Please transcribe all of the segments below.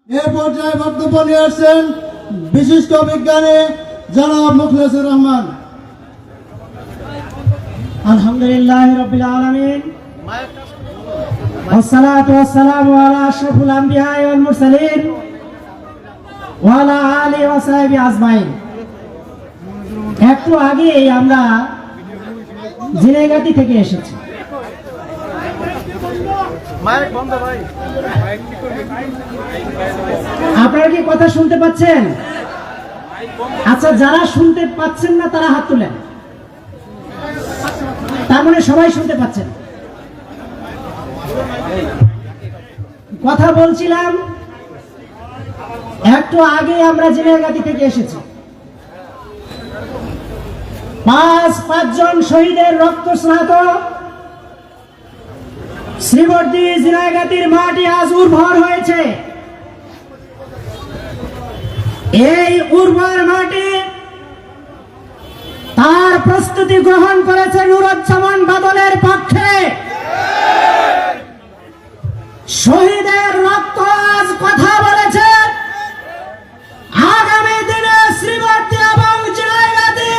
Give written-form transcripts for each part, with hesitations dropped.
এ পর্যায়ে বক্তব্য নিয়ে আসছেন বিশিষ্ট বিজ্ঞানী জনাব মুখলেসুর রহমান। আলহামদুলিল্লাহ রাব্বিল আলামিন ওয়াসসালাতু ওয়াসসালামু আলা আশরাফিল আমবিয়া ওয়াল মুরসালিন ওয়া আলা আলিহি ওয়া সাহবিহি আজমাইন। একটু আগে আমরা জিনাইগাতি থেকে এসেছি। আপনারা কি কথা শুনতে পাচ্ছেন? আচ্ছা, যারা শুনতে পাচ্ছেন না তারা হাত তুলেন। তার মানে সবাই শুনতে পাচ্ছেন। কথা বলছিলাম, একটু আগে আমরা জিনাইগাতি থেকে এসেছি। পাঁচজন শহীদের রক্তস্নাত শ্রীবর্দী জিনাইগাতির মাটি আজ উর্বর হয়েছে। এই উর্বর মাটি তার প্রস্তুতি গ্রহণ করেছে নুরুজ্জামান বাদলের পক্ষে। শহীদের রক্ত আজ কথা বলেছে। আগামী দিনে শ্রীবর্দী এবং জিনাইগাতি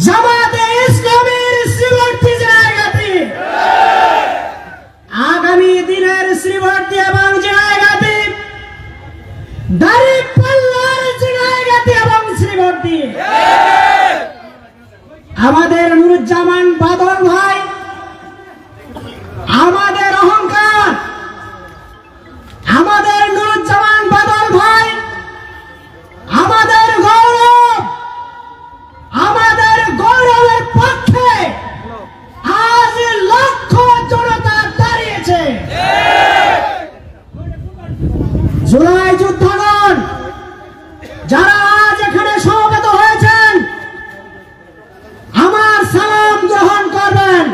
জামাতে ইসলামীর শ্রীবর্দী জিনাইগাতি, আগামী দিনের শ্রীবর্দী এবং জিনাইগাতি, দাঁড়িপাল্লার জিনাইগাতি এবং শ্রীবর্দী, আমাদের নুরুজ্জামান বাদল ভাই আমাদের অহংকার। আমাদের নুরুজ্জামান বাদল ভাই আমাদের গৌরব। আমাদের গৌরবের পক্ষে আজ লক্ষ জনতা দাঁড়িয়েছে। জুলাই যুদ্ধগণ যারা আজ এখানে সমবেত হয়েছেন, আমার সালাম গ্রহণ করবেন।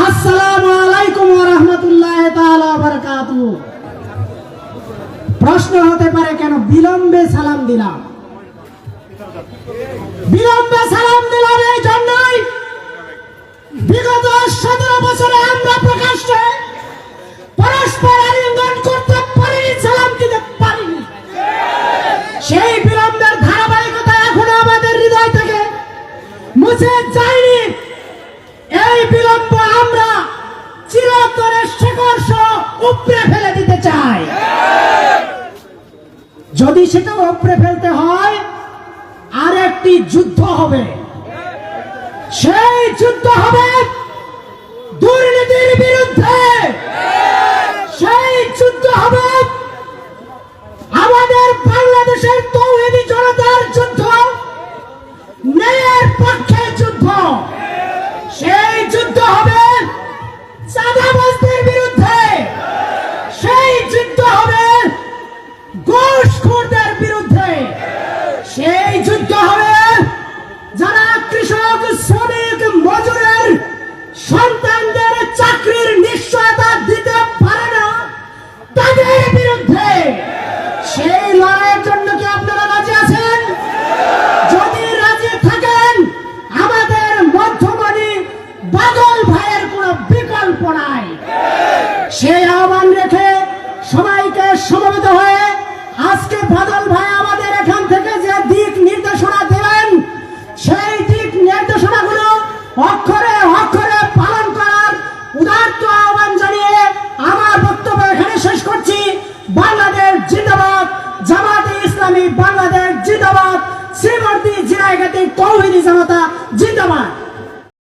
আসসালামু আলাইকুম ওয়া রাহমাতুল্লাহি তাআলা ওয়া বারাকাতুহু। প্রশ্ন হতে পারে, কেন বিলম্বে সালাম দিলাম? বিলম্বে সালাম দিলাম এই জন্যই, বিগত 17 বছরে আমরা প্রকাশ্যে পরস্পর আলিঙ্গন করতে পারিনি, সালাম দিতে পারিনি। সেই বিলম্বের ধারাবাহিকতা এখনো আমাদের হৃদয় থেকে মুছে যায়নি। এই বিলম্ব আমরা চিরতরে শেকড় সহ উপড়ে ফেলে দিতে চাই। যদি সেটা উপড়ে ফেলতে হয়, আর একটি যুদ্ধ হবে। সেই যুদ্ধ হবে দুর্নীতির বিরুদ্ধে। সেই যুদ্ধ হবে আমাদের বাংলাদেশের তৌহিদি জনতার যুদ্ধ, ন্যায়ের পক্ষে যুদ্ধ। সেই যুদ্ধ হবে চাঁদাবাজদের বিরুদ্ধে। সেই যুদ্ধ হবে ঘুষখোরদের বিরুদ্ধে। সেই যুদ্ধ হবে যারা কৃষক, শ্রমিক, মজুরের সন্তানদের চাকরির নিশ্চয়তা দিতে পারে না, তাদের বিরুদ্ধে। সেই লড়াইয়ের জন্য কি আপনারা রাজি আছেন? যদি রাজি থাকেন, আমাদের মধ্যমণি বাদল ভাইয়ের কোনো বিকল্প নাই। সেই আহ্বান রেখে সবাইকে সমবেত হয়ে আজকে বাদল ভাই আমাদের এখান থেকে যে দিক নির্দেশনা দিলেন, সেই দিক নির্দেশনাগুলো অক্ষরে অক্ষরে পালন করার উদাত্ত আহ্বান জানিয়ে আমার বক্তব্য এখানে শেষ করছি। বাংলাদেশ জিন্দাবাদ, জামাতে ইসলামী বাংলাদেশ জিন্দাবাদ, শ্রীবর্দী জিনাইগাতি তৌহিদি জনতা